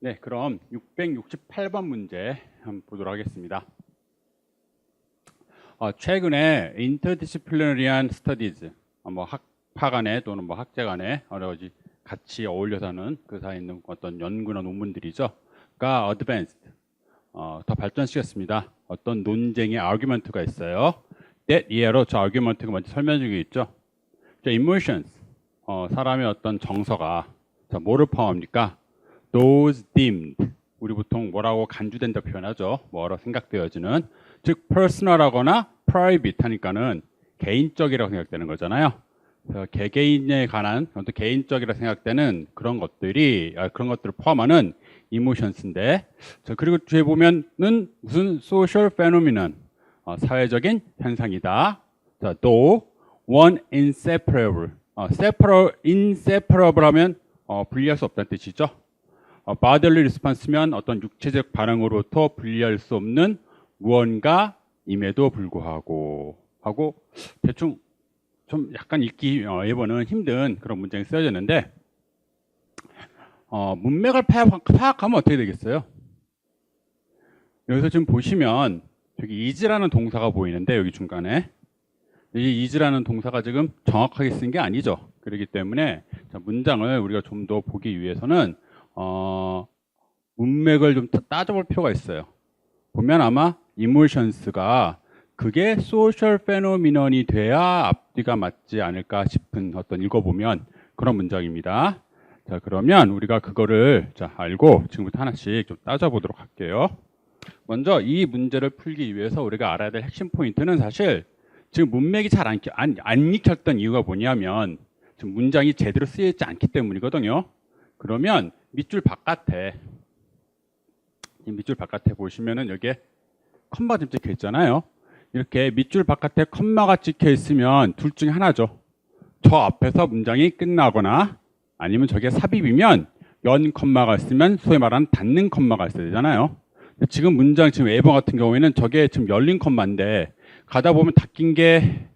네, 그럼 668번 문제 한번 보도록 하겠습니다. 최근에 interdisciplinary studies, 뭐 학파 간에 또는 뭐 학제 간에 여러 가지 같이 어울려서 하는 그 사이에 있는 어떤 연구나 논문들이죠. 가 advanced, 더 발전시켰습니다. 어떤 논쟁의 argument가 있어요. that year로 저 argument가 먼저 설명 중에 있죠. 자, emotions, 사람의 어떤 정서가 자, 뭐를 포함합니까? those deemed, 우리 보통 뭐라고 간주된다 표현하죠. 뭐라고 생각되어지는, 즉 personal하거나 private 하니까는 개인적이라고 생각되는 거잖아요. 그래서 개개인에 관한 어떤 개인적이라고 생각되는 그런 것들이 그런 것들을 포함하는 emotions인데, 자, 그리고 뒤에 보면은 무슨 social phenomenon, 사회적인 현상이다. 자, though one inseparable, inseparable 하면 분리할 수 없다는 뜻이죠. bodily response면 어떤 육체적 반응으로부터 분리할 수 없는 무언가임에도 불구하고 하고, 대충 좀 약간 읽기 이번은 힘든 그런 문장이 쓰여졌는데, 문맥을 파악하면 어떻게 되겠어요? 여기서 지금 보시면 저기 is라는 동사가 보이는데, 여기 중간에 이 is라는 동사가 지금 정확하게 쓴 게 아니죠. 그렇기 때문에 문장을 우리가 좀 더 보기 위해서는 문맥을 좀 따져볼 필요가 있어요. 보면 아마 emotions가 그게 social phenomenon이 돼야 앞뒤가 맞지 않을까 싶은 어떤 읽어보면 그런 문장입니다. 자, 그러면 우리가 그거를 알고 지금부터 하나씩 좀 따져보도록 할게요. 먼저 이 문제를 풀기 위해서 우리가 알아야 될 핵심 포인트는 사실 지금 문맥이 잘 안 익혔던 이유가 뭐냐면 지금 문장이 제대로 쓰여있지 않기 때문이거든요. 그러면 밑줄 바깥에 보시면은 여기에 컴마가 좀 찍혀 있잖아요. 이렇게 밑줄 바깥에 컴마가 찍혀 있으면 둘 중에 하나죠. 저 앞에서 문장이 끝나거나 아니면 저게 삽입이면 연 컴마가 있으면 소위 말하는 닫는 컴마가 있어야 되잖아요. 지금 문장 지금 A 번 같은 경우에는 저게 지금 열린 컴마인데 가다 보면 닫힌 게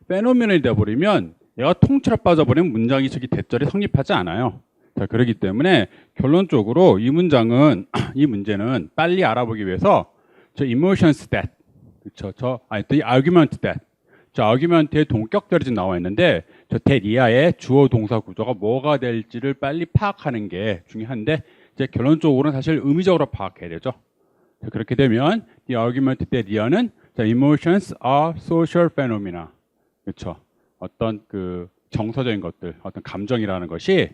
페노메널이 되어버리면 얘가 통째로 빠져버리면 문장이 저기 대절이 성립하지 않아요. 자, 그렇기 때문에 결론적으로 이 문장은 이 문제는 빨리 알아보기 위해서 저 emotions that, 그렇죠? 이 argument that, 저 argument의 동격절이 지금 나와 있는데 저 that 이하의 주어 동사 구조가 뭐가 될지를 빨리 파악하는 게 중요한데, 이제 결론적으로는 사실 의미적으로 파악해야 되죠. 자, 그렇게 되면 the argument that 이하는 emotions are social phenomena, 그렇죠? 어떤 그 정서적인 것들, 어떤 감정이라는 것이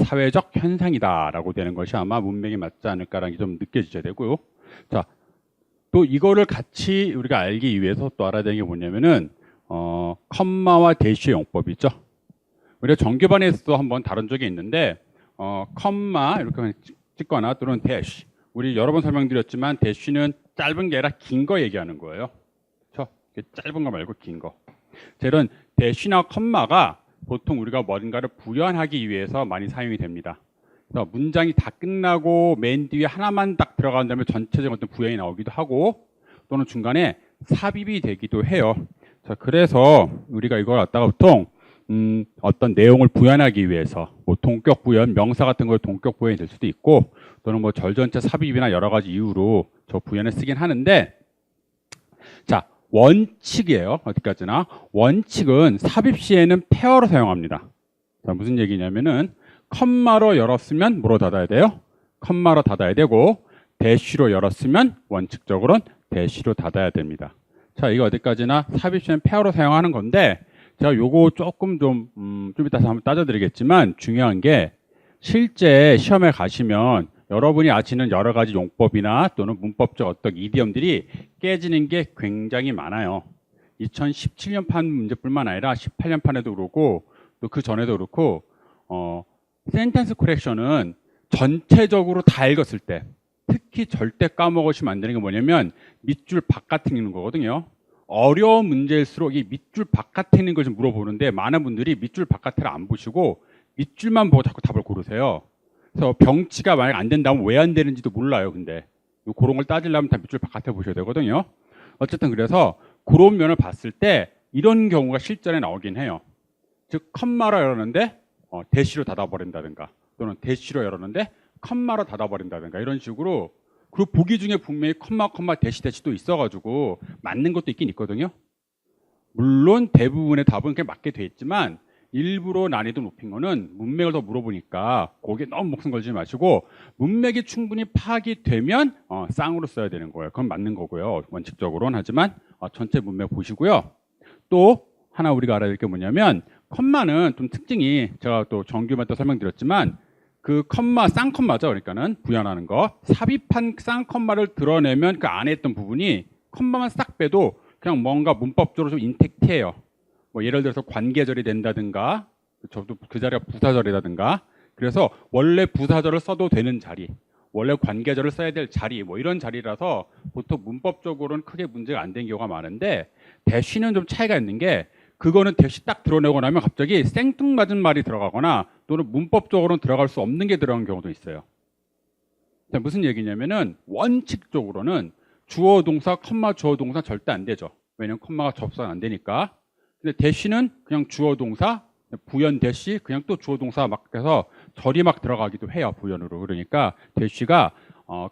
사회적 현상이다라고 되는 것이 아마 문맥이 맞지 않을까라는 게 좀 느껴지셔야 되고요. 자, 또 이거를 같이 우리가 알기 위해서 또 알아야 되는 게 뭐냐면은 컴마와 대시의 용법이죠. 우리가 정규반에서도 한번 다룬 적이 있는데 컴마 이렇게 찍거나 또는 대시, 우리 여러 번 설명드렸지만 대시는 짧은 게 아니라 긴 거 얘기하는 거예요. 그렇죠? 짧은 거 말고 긴 거. 이런 대시나 컴마가 보통 우리가 뭔가를 부연하기 위해서 많이 사용이 됩니다. 그래서 문장이 다 끝나고 맨 뒤에 하나만 딱 들어간 다음에 전체적인 어떤 부연이 나오기도 하고, 또는 중간에 삽입이 되기도 해요. 자, 그래서 우리가 이걸 갖다가 보통 어떤 내용을 부연하기 위해서 뭐 동격 부연, 명사 같은 걸 동격 부연이 될 수도 있고, 또는 뭐 절전체 삽입이나 여러 가지 이유로 저 부연을 쓰긴 하는데, 자, 원칙이에요. 어디까지나 원칙은 삽입 시에는 페어로 사용합니다. 자, 무슨 얘기냐면은 컴마로 열었으면 뭐로 닫아야 돼요? 컴마로 닫아야 되고, 대쉬로 열었으면 원칙적으로는 대쉬로 닫아야 됩니다. 자, 이거 어디까지나 삽입 시에는 페어로 사용하는 건데, 제가 요거 조금 좀 이따 한번 따져드리겠지만, 중요한 게 실제 시험에 가시면 여러분이 아시는 여러 가지 용법이나 또는 문법적 어떤 이디엄들이 깨지는 게 굉장히 많아요. 2017년판 문제뿐만 아니라 18년판에도 그렇고 또 그 전에도 그렇고 센텐스 코렉션은 전체적으로 다 읽었을 때 특히 절대 까먹으시면 안 되는 게 뭐냐면 밑줄 바깥에 있는 거거든요. 어려운 문제일수록 이 밑줄 바깥에 있는 걸 좀 물어보는데 많은 분들이 밑줄 바깥을 안 보시고 밑줄만 보고 자꾸 답을 고르세요. 그래서 병치가 만약 안 된다면 왜 안 되는지도 몰라요. 근데 그런 걸 따지려면 다 밑줄 바깥에 보셔야 되거든요. 어쨌든 그래서 그런 면을 봤을 때 이런 경우가 실전에 나오긴 해요. 즉 컴마로 열었는데 대시로 닫아버린다든가, 또는 대시로 열었는데 컴마로 닫아버린다든가 이런 식으로. 그리고 보기 중에 분명히 컴마 대시도 있어가지고 맞는 것도 있긴 있거든요. 물론 대부분의 답은 그냥 맞게 돼 있지만 일부러 난이도 높인 거는 문맥을 더 물어보니까 거기에 너무 목숨 걸지 마시고 문맥이 충분히 파악이 되면 쌍으로 써야 되는 거예요. 그건 맞는 거고요. 원칙적으로는. 하지만 전체 문맥 보시고요. 또 하나 우리가 알아야 될 게 뭐냐면 컴마는 좀 특징이 제가 또 정규만 또 설명드렸지만 그 컴마 쌍컴마죠. 그러니까는 부연하는 거 삽입한 쌍컴마를 드러내면 그 안에 있던 부분이 컴마만 싹 빼도 그냥 뭔가 문법적으로 좀 인텍트해요. 뭐 예를 들어서 관계절이 된다든가 저도 그 자리가 부사절이라든가 그래서 원래 부사절을 써도 되는 자리 원래 관계절을 써야 될 자리 뭐 이런 자리라서 보통 문법적으로는 크게 문제가 안 되는 경우가 많은데 대쉬는 좀 차이가 있는 게 그거는 대쉬 딱 드러내고 나면 갑자기 생뚱맞은 말이 들어가거나 또는 문법적으로는 들어갈 수 없는 게 들어간 경우도 있어요. 자, 무슨 얘기냐면은 원칙적으로는 주어 동사 컴마 주어 동사 절대 안 되죠. 왜냐면 컴마가 접수가 안 되니까. 근데 대쉬는 그냥 주어 동사 부연 대쉬 그냥 또 주어 동사 막 해서 절이 막 들어가기도 해요. 부연으로. 그러니까 대쉬가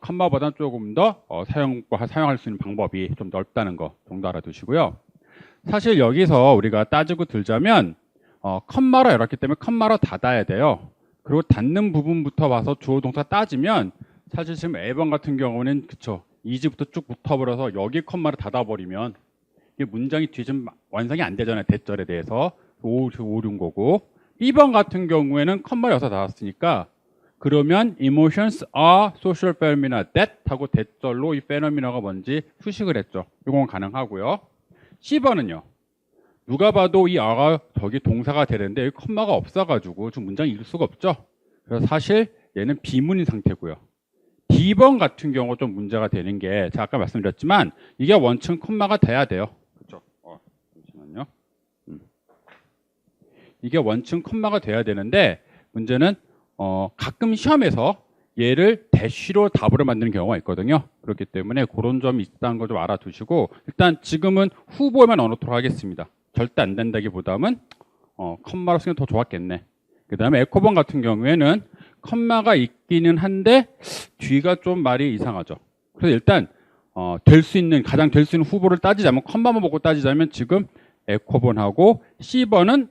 컴마보다는 조금 더 사용할 수 있는 방법이 좀 넓다는 거 정도 알아두시고요. 사실 여기서 우리가 따지고 들자면 컴마로 열었기 때문에 컴마로 닫아야 돼요. 그리고 닫는 부분부터 와서 주어 동사 따지면 사실 지금 A번 같은 경우는 그쵸 이지부터 쭉 붙어버려서 여기 컴마를 닫아버리면 이게 문장이 뒤에 좀 완성이 안 되잖아요. 대절에 대해서 오류인 거고 B번 같은 경우에는 컴마를 여기서 닫았으니까 그러면 emotions are social phenomena that 하고 대절로 이 phenomena가 뭔지 수식을 했죠. 이건 가능하고요. C번은요. 누가 봐도 이 a가 저기 동사가 되는데 여기 컴마가 없어가지고 좀 문장이 읽을 수가 없죠. 그래서 사실 얘는 비문인 상태고요. D번 같은 경우 좀 문제가 되는 게 제가 아까 말씀드렸지만 이게 원칙은 컴마가 돼야 돼요. 그렇죠? 잠시만요. 이게 원칙은 컴마가 돼야 되는데 문제는 가끔 시험에서 얘를 대쉬로 답으로 만드는 경우가 있거든요. 그렇기 때문에 그런 점이 있다는 걸 좀 알아두시고 일단 지금은 후보에만 넣어놓도록 하겠습니다. 절대 안 된다기보다는 컴마로 쓰면 더 좋았겠네. 그 다음에 에코번 같은 경우에는 컴마가 있기는 한데 뒤가 좀 말이 이상하죠. 그래서 일단 가장 될 수 있는 후보를 따지자면 컴마만 보고 따지자면 지금 에코번하고 C번은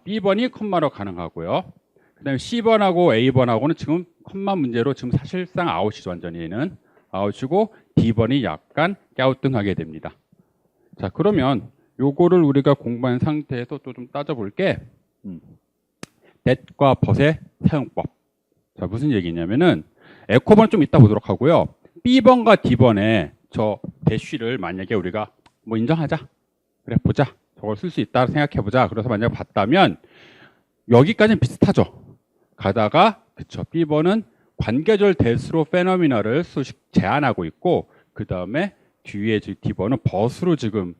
B번이 컴마로 가능하고요. 그 다음에 C번하고 A번하고는 지금 컴마 문제로 지금 사실상 아웃이죠. 완전히 얘는 아웃이고 D번이 약간 갸우뚱하게 됩니다. 자, 그러면 요거를 우리가 공부한 상태에서 또 좀 따져볼게. that과 but의 사용법. 자, 무슨 얘기냐면은 에코번 좀 이따 보도록 하고요. B번과 D번에 저 대쉬를 만약에 우리가 뭐 인정하자. 그래 보자. 저걸 쓸 수 있다 생각해보자. 그래서 만약에 봤다면 여기까지는 비슷하죠. 가다가 그쵸. B번은 관계절 대수로 페노미나를 수식 제한하고 있고 그 다음에 뒤에 D번은 벗으로 지금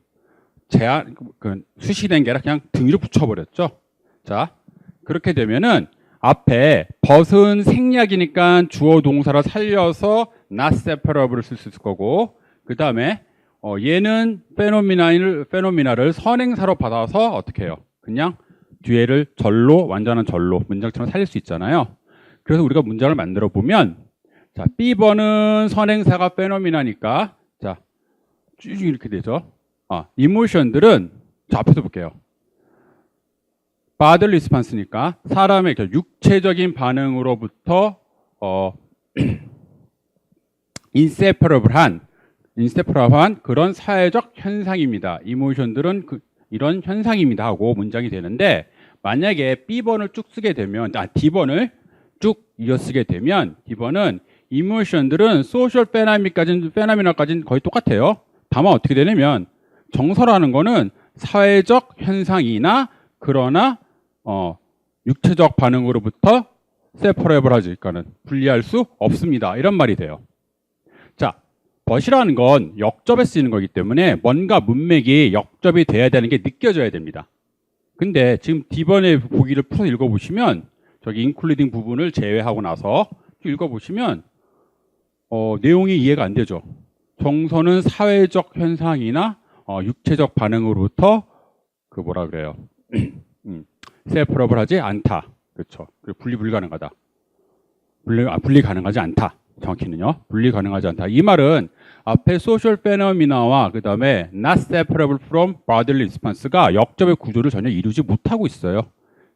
수식된 게 아니라 그냥 등 위로 붙여버렸죠. 자, 그렇게 되면은 앞에 벗은 생략이니까 주어 동사를 살려서 not separable을 쓸 수 있을 거고 그 다음에 얘는 페노미나를 선행사로 받아서 어떻게 해요? 그냥 뒤에를 완전한 절로 문장처럼 살릴 수 있잖아요. 그래서 우리가 문장을 만들어 보면 자, B번은 선행사가 페노미나니까 자, 쭉 이렇게 되죠. 이모션들은 자, 앞에서 볼게요. bodily response니까 사람의 육체적인 반응으로부터 inseparable한 그런 사회적 현상입니다. 이모션들은 이런 현상입니다 하고 문장이 되는데 만약에 B번을 쭉 쓰게 되면 D번을 쭉 이어 쓰게 되면 D번은 이모션들은 소셜 페노미나까지는 거의 똑같아요. 다만 어떻게 되냐면 정서라는 거는 사회적 현상이나 그러나 육체적 반응으로부터 세퍼레이블하지 그러니까는 분리할 수 없습니다. 이런 말이 돼요. 자, but이라는 건 역접에 쓰이는 거기 때문에 뭔가 문맥이 역접이 돼야 되는 게 느껴져야 됩니다. 근데 지금 D번의 보기를 풀어 읽어보시면 저기 including 부분을 제외하고 나서 읽어보시면 내용이 이해가 안 되죠. 정서는 사회적 현상이나 육체적 반응으로부터 뭐라 그래요? 세퍼러블하지 않다. 그렇죠. 분리 불가능하다. 분리 가능하지 않다. 정확히는요. 분리 가능하지 않다. 이 말은 앞에 social phenomena와 그 다음에 not separable from bodily response가 역접의 구조를 전혀 이루지 못하고 있어요.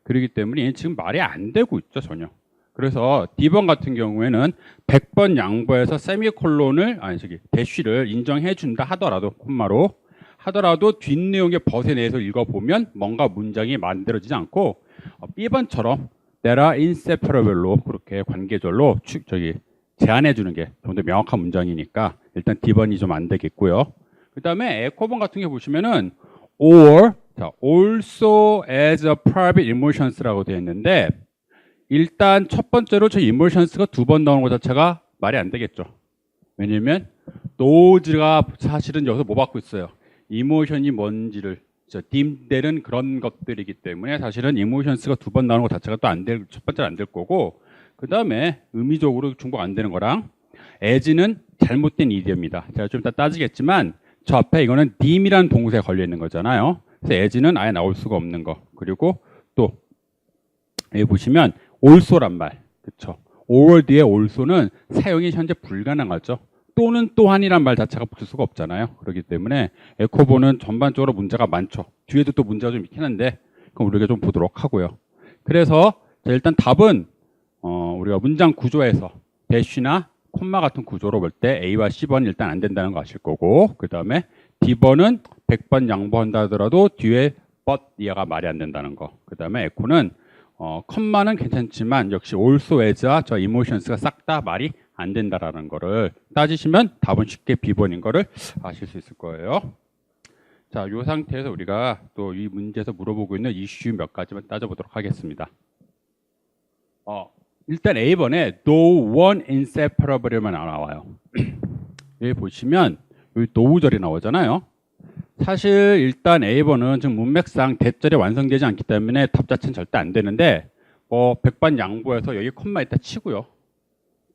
그렇기 때문에 지금 말이 안 되고 있죠, 전혀. 그래서 D번 같은 경우에는 100번 양보해서 세미콜론을 대쉬를 인정해 준다 하더라도 콤마로 하더라도 뒷내용의 벗에 내에서 읽어보면 뭔가 문장이 만들어지지 않고 B번처럼 that are inseparable로 그렇게 관계절로 제안해 주는 게 좀 더 명확한 문장이니까 일단 D번이 좀 안 되겠고요. 그 다음에 에코번 같은 게 보시면은 or also as a private emotions라고 되어 있는데 일단 첫 번째로 저 emotions가 두 번 나오는 것 자체가 말이 안 되겠죠. 왜냐면 those가 사실은 여기서 뭐 받고 있어요. emotion이 뭔지를 딤델은 그런 것들이기 때문에 사실은 emotions가 두 번 나오는 것 자체가 또 첫 번째는 안 될 거고 그 다음에 의미적으로 중복 안 되는 거랑 as는 잘못된 이디어입니다. 제가 좀 이따 따지겠지만 저 앞에 이거는 dim이라는 동사에 걸려 있는 거잖아요. 그래서 as는 아예 나올 수가 없는 거. 그리고 또 여기 보시면 also란 말, 그렇죠? or 뒤에 also는 사용이 현재 불가능하죠. 또는 또한이란 말 자체가 붙을 수가 없잖아요. 그렇기 때문에 에코본은 전반적으로 문제가 많죠. 뒤에도 또 문제가 좀 있긴 한데 그럼 우리가 좀 보도록 하고요. 그래서 일단 답은 우리가 문장 구조에서 대쉬나 콤마 같은 구조로 볼 때 A와 C번은 일단 안 된다는 거 아실 거고 그 다음에 D번은 100번 양보한다 하더라도 뒤에 but 이하가 말이 안 된다는 거. 그 다음에 에코는 컴마는 괜찮지만 역시 also as와 저 emotions가 싹 다 말이 안 된다라는 거를 따지시면 답은 쉽게 B번인 거를 아실 수 있을 거예요. 자, 이 상태에서 우리가 또 이 문제에서 물어보고 있는 이슈 몇 가지만 따져보도록 하겠습니다. 일단 A번에 though one inseparable만 나와요. 여기 보시면 여기 thought절이 나오잖아요. 사실 일단 A번은 지금 문맥상 대절이 완성되지 않기 때문에 답 자체는 절대 안 되는데 100번 양보해서 여기 컴마 있다 치고요.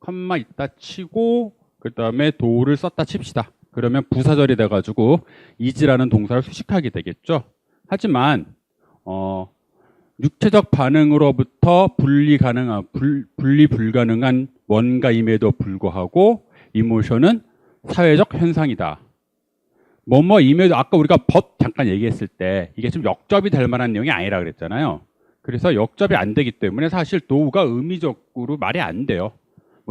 컴마 있다 치고 그 다음에 do를 썼다 칩시다. 그러면 부사절이 돼가지고 is라는 동사를 수식하게 되겠죠. 하지만 육체적 반응으로부터 분리 불가능한 뭔가임에도 불구하고 이모션은 사회적 현상이다. 뭐뭐임에도 아까 우리가 but 잠깐 얘기했을 때 이게 좀 역접이 될 만한 내용이 아니라 그랬잖아요. 그래서 역접이 안 되기 때문에 사실 do가 의미적으로 말이 안 돼요.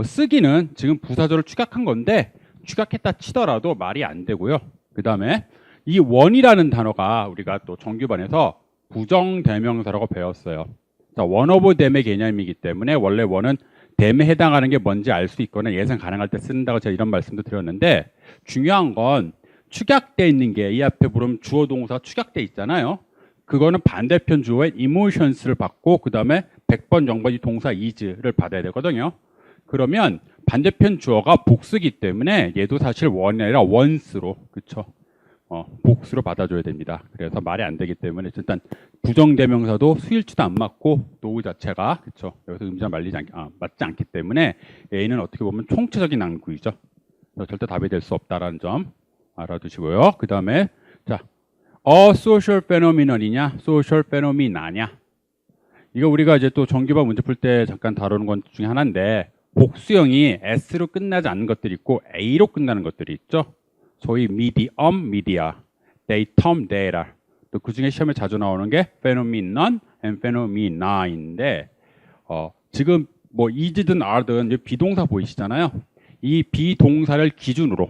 쓰기는 지금 부사절을 추격한 건데 추격했다 치더라도 말이 안 되고요. 그 다음에 이 one이라는 단어가 우리가 또 정규반에서 부정대명사라고 배웠어요. one of them의 개념이기 때문에 원래 one은 them에 해당하는 게 뭔지 알 수 있거나 예상 가능할 때 쓴다고 제가 이런 말씀도 드렸는데 중요한 건 축약돼 있는 게 이 앞에 보면 주어 동사가 축약돼 있잖아요. 그거는 반대편 주어의 emotions를 받고 그 다음에 100번 정번 이 동사 is를 받아야 되거든요. 그러면 반대편 주어가 복수기 때문에 얘도 사실 one이 아니라 once로 그쵸? 복수로 받아줘야 됩니다. 그래서 말이 안 되기 때문에 일단 부정대명사도 수일치도 안 맞고 도우 자체가 그쵸? 여기서 의미가 맞지 않기 때문에 A는 어떻게 보면 총체적인 낭구이죠. 절대 답이 될 수 없다라는 점 알아두시고요. 그 다음에 자, social phenomenon이냐, social phenomena냐. 이거 우리가 이제 또 정규반 문제 풀 때 잠깐 다루는 것 중에 하나인데 복수형이 S로 끝나지 않는 것들이 있고 A로 끝나는 것들이 있죠. 소위 medium, media, datum, data. 또 그 중에 시험에 자주 나오는 게 phenomenon and phenomena인데 지금 뭐 is든 are든 비동사 보이시잖아요. 이 비동사를 기준으로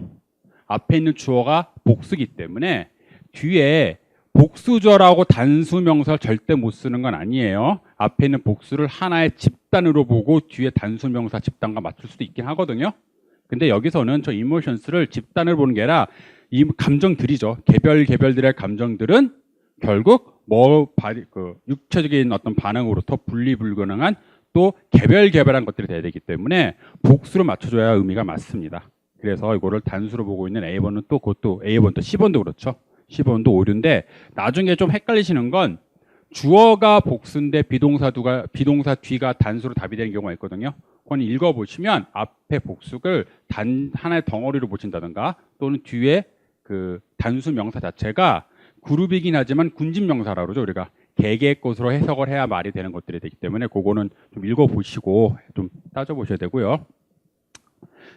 앞에 있는 주어가 복수기 때문에 뒤에 복수절하고 단수명사를 절대 못 쓰는 건 아니에요. 앞에 있는 복수를 하나의 집단으로 보고 뒤에 단수명사 집단과 맞출 수도 있긴 하거든요. 근데 여기서는 저 이모션스를 집단을 보는 게 아니라 이 감정들이죠. 개별들의 감정들은 결국 육체적인 어떤 반응으로부터 분리 불가능한 또 개별한 것들이 돼야 되기 때문에 복수로 맞춰줘야 의미가 맞습니다. 그래서 이거를 단수로 보고 있는 A번은 또 그것도 A번 또 C번도 그렇죠. C번도 오류인데 나중에 좀 헷갈리시는 건 주어가 복수인데 비동사 뒤가 단수로 답이 되는 경우가 있거든요. 그건 읽어보시면 앞에 복수를 하나의 덩어리로 보신다든가 또는 뒤에 그 단수 명사 자체가 그룹이긴 하지만 군집 명사라고 그러죠. 우리가 개개의 것으로 해석을 해야 말이 되는 것들이 되기 때문에 그거는 좀 읽어보시고 좀 따져보셔야 되고요.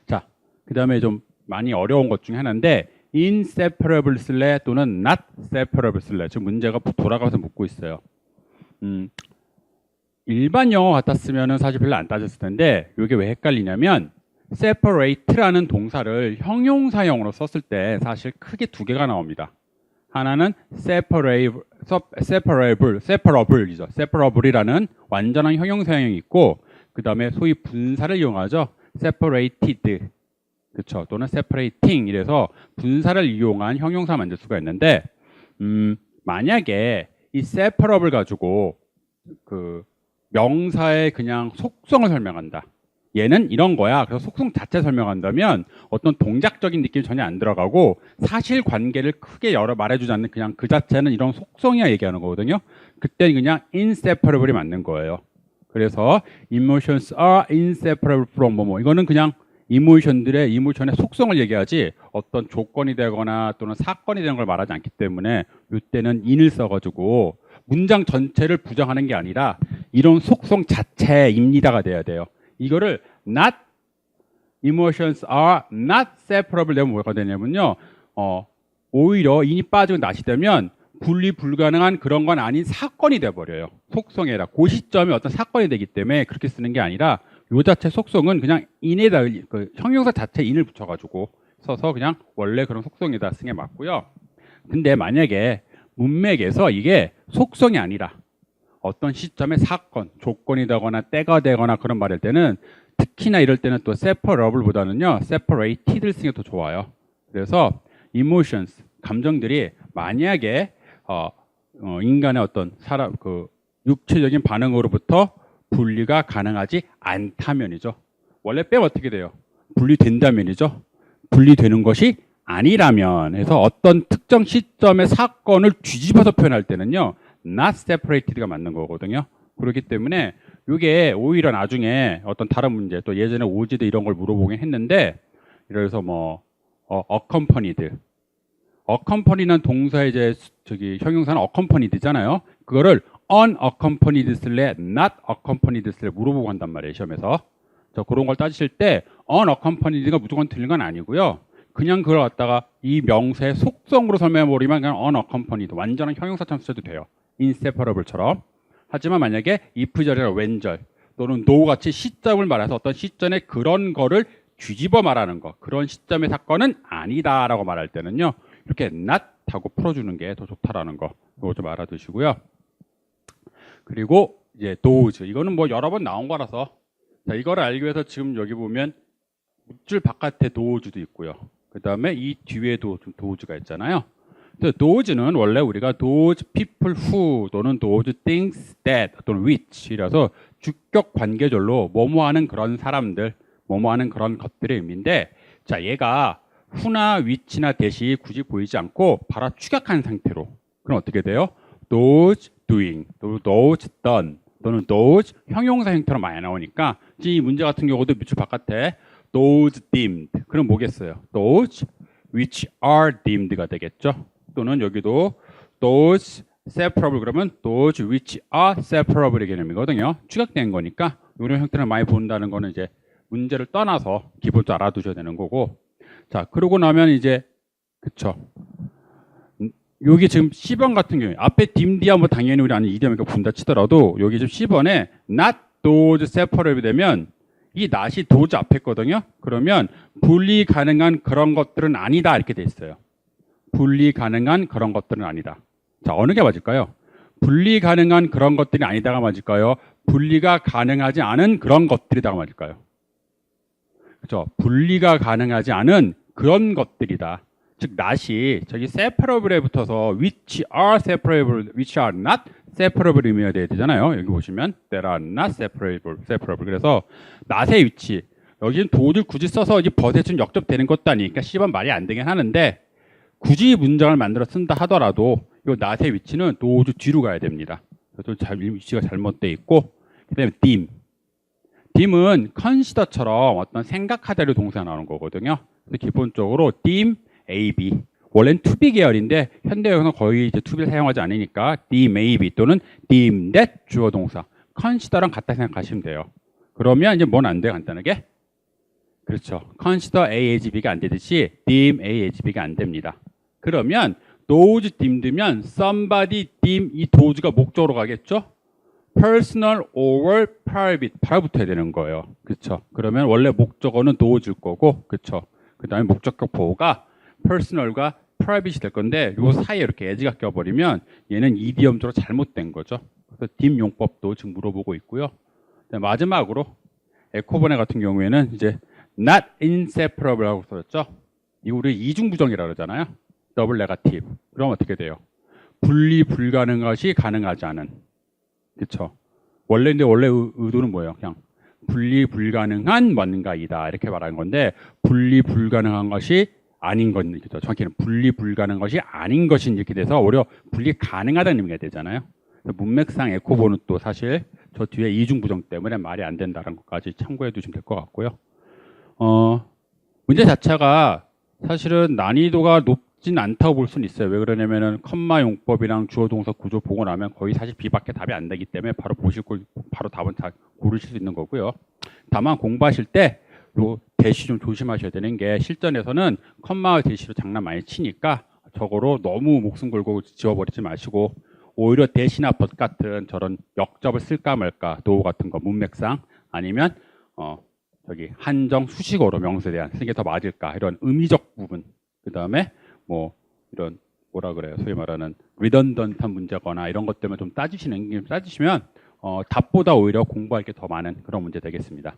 자, 그 다음에 좀 많이 어려운 것 중에 하나인데 inseparable 쓸래 또는 not separable 쓸래. 지금 문제가 돌아가면서 묻고 있어요. 일반 영어 같았으면 사실 별로 안 따졌을 텐데 이게 왜 헷갈리냐면 separate라는 동사를 형용사형으로 썼을 때 사실 크게 두 개가 나옵니다. 하나는 separable이죠. 완전한 형용사형이 있고 그 다음에 소위 분사를 이용하죠. separated, 그렇죠. 또는 separating 이래서 분사를 이용한 형용사 만들 수가 있는데 만약에 이 separable 가지고 그 명사의 그냥 속성을 설명한다. 얘는 이런 거야. 그래서 속성 자체 설명한다면 어떤 동작적인 느낌이 전혀 안 들어가고 사실관계를 크게 말해주지 않는 그냥 그 자체는 이런 속성이야 얘기하는 거거든요. 그때는 그냥 inseparable이 맞는 거예요. 그래서 emotions are inseparable from 뭐뭐 이거는 그냥 이모션의 속성을 얘기하지 어떤 조건이 되거나 또는 사건이 되는 걸 말하지 않기 때문에 이때는 in을 써가지고 문장 전체를 부정하는 게 아니라 이런 속성 자체입니다가 돼야 돼요. 이거를 not emotions are not separable 되면 뭐가 되냐면요. 오히려 인이 빠지고 not이 되면 분리 불가능한 그런 건 아닌 사건이 돼버려요. 속성에다 그 시점에 어떤 사건이 되기 때문에 그렇게 쓰는 게 아니라 요 자체 속성은 그냥 in에다 그 형용사 자체 in을 붙여가지고 써서 그냥 원래 그런 속성에다 쓰는 게 맞고요. 근데 만약에 문맥에서 이게 속성이 아니라 어떤 시점에 사건, 조건이 되거나 때가 되거나 그런 말일 때는 특히나 이럴 때는 또 separable보다는요 separated를 쓰는 게 더 좋아요. 그래서 emotions, 감정들이 만약에 인간의 어떤 사람 그 육체적인 반응으로부터 분리가 가능하지 않다면이죠. 원래 빼면 어떻게 돼요? 분리된다면이죠. 분리되는 것이 아니라면 해서 어떤 특정 시점의 사건을 뒤집어서 표현할 때는요 not separated가 맞는 거거든요. 그렇기 때문에 이게 오히려 나중에 어떤 다른 문제 또 예전에 오지도 이런 걸 물어보긴 했는데 그래서 뭐 accompany는 동사 이제 저기 형용사는 accompanyed잖아요. 그거를 unaccompanied 쓸래 not accompanied 쓸래 물어보고 한단 말이에요 시험에서. 자, 그런 걸 따지실 때 unaccompanied가 무조건 틀린 건 아니고요. 그냥 그걸 갖다가 이 명사의 속성으로 설명해버리면 그냥 unaccompanied 완전한 형용사처럼 써도 돼요. inseparable처럼. 하지만 만약에 if 절이나 when 절 또는 no 같이 시점을 말해서 어떤 시점에 그런 거를 뒤집어 말하는 거 그런 시점의 사건은 아니다라고 말할 때는요 이렇게 not 하고 풀어주는 게 더 좋다라는 거 이거 좀 알아두시고요. 그리고 이제 those 이거는 뭐 여러 번 나온 거라서 자, 이거를 알기 위해서 지금 여기 보면 줄 바깥에 those도 있고요. 그 다음에 이 뒤에도 좀 those가 있잖아요. those는 원래 우리가 those people who 또는 those things that 또는 which이라서 주격 관계절로 뭐뭐하는 그런 사람들, 뭐뭐하는 그런 것들의 의미인데, 자 얘가 who나 which나 that이 굳이 보이지 않고 바로 축약한 상태로 그럼 어떻게 돼요? those doing, 또는 those done, 또는 those 형용사 형태로 많이 나오니까 이 문제 같은 경우도 밑줄 바깥에 those deemed 그럼 뭐겠어요? those which are deemed가 되겠죠. 또는 여기도 those separable 그러면 those which are separable의 개념이거든요. 추격된 거니까 이런 형태를 많이 본다는 거는 이제 문제를 떠나서 기본적으로 알아두셔야 되는 거고. 자, 그러고 나면 이제 그쵸. 여기 지금 10번 같은 경우에 앞에 딤디야 뭐 당연히 우리 아는 이디엄이니까 분다 치더라도 여기 지금 10번에 not those separable 되면 이 not이 those 앞에 있거든요. 그러면 분리 가능한 그런 것들은 아니다 이렇게 돼 있어요. 분리 가능한 그런 것들은 아니다. 자, 어느 게 맞을까요? 분리 가능한 그런 것들이 아니다가 맞을까요? 분리가 가능하지 않은 그런 것들이다가 맞을까요? 그렇죠. 분리가 가능하지 않은 그런 것들이다. 즉 not이 저기 separable에 붙어서 which are separable, which are not separable 의미가 돼야 되잖아요. 여기 보시면 that are not separable. 그래서 not의 위치 여기는 do를 굳이 써서 이제 버스에 좀 역접되는 것도 아니니까 10번 말이 안 되긴 하는데 굳이 문장을 만들어 쓴다 하더라도 이 not의 위치는 do주 뒤로 가야 됩니다. 그래서 위치가 잘못돼 있고 그다음에 deem은 consider처럼 어떤 생각하다를 동사가 나오는 거거든요. 근데 기본적으로 deem, AB 원래는 to be 계열인데 현대어에서는 거의 이제 to be를 사용하지 않으니까 the may be 또는 deem that 주어 동사 consider랑 같다 생각하시면 돼요. 그러면 이제 뭔 안 돼요? 간단하게. 그렇죠. consider A as B가 안 되듯이 deem A as B가 안 됩니다. 그러면 those deemed면 somebody deem 이 does가 목적으로 가겠죠? personal or private 바로 붙어야 되는 거예요. 그렇죠. 그러면 원래 목적어는 does일 거고, 그렇죠. 그 다음에 목적격 보호가 personal과 private이 될 건데 요 사이에 이렇게 as가 껴버리면 얘는 이디엄적으로 잘못된 거죠. 그래서 deem 용법도 지금 물어보고 있고요. 마지막으로 에코번에 같은 경우에는 이제 not inseparable라고 써졌죠. 이거 우리 이중부정이라고 그러잖아요. 더블 네거티브. 그럼 어떻게 돼요? 분리 불가능한 것이 가능하지 않은. 그렇죠. 원래 의도는 뭐예요? 그냥 분리 불가능한 뭔가이다 이렇게 말하는 건데 분리 불가능한 것이 아닌 것이죠. 정확히는 분리 불가능한 것이 아닌 것이 이렇게 돼서 오히려 분리 가능하다는 의미가 되잖아요. 문맥상 에코본은 또 사실 저 뒤에 이중부정 때문에 말이 안 된다는 것까지 참고해 두시면 될 것 같고요. 문제 자체가 사실은 난이도가 높진 않다고 볼 수는 있어요. 왜 그러냐면은 컴마 용법이랑 주어 동사 구조 보고 나면 거의 사실 B밖에 답이 안 되기 때문에 바로 바로 답은 다 고르실 수 있는 거고요. 다만 공부하실 때 요 대시 좀 조심하셔야 되는 게 실전에서는 컴마와 대시로 장난 많이 치니까 저거로 너무 목숨 걸고 지워버리지 마시고 오히려 대시나 but 같은 저런 역접을 쓸까 말까 도우 같은 거 문맥상 아니면 저기 한정 수식어로 명사에 대한 쓰는 게 더 맞을까 이런 의미적 부분 그 다음에 뭐 이런 뭐라 그래요 소위 말하는 리던던트한 문제거나 이런 것 때문에 좀 따지시면 답보다 오히려 공부할 게 더 많은 그런 문제 되겠습니다.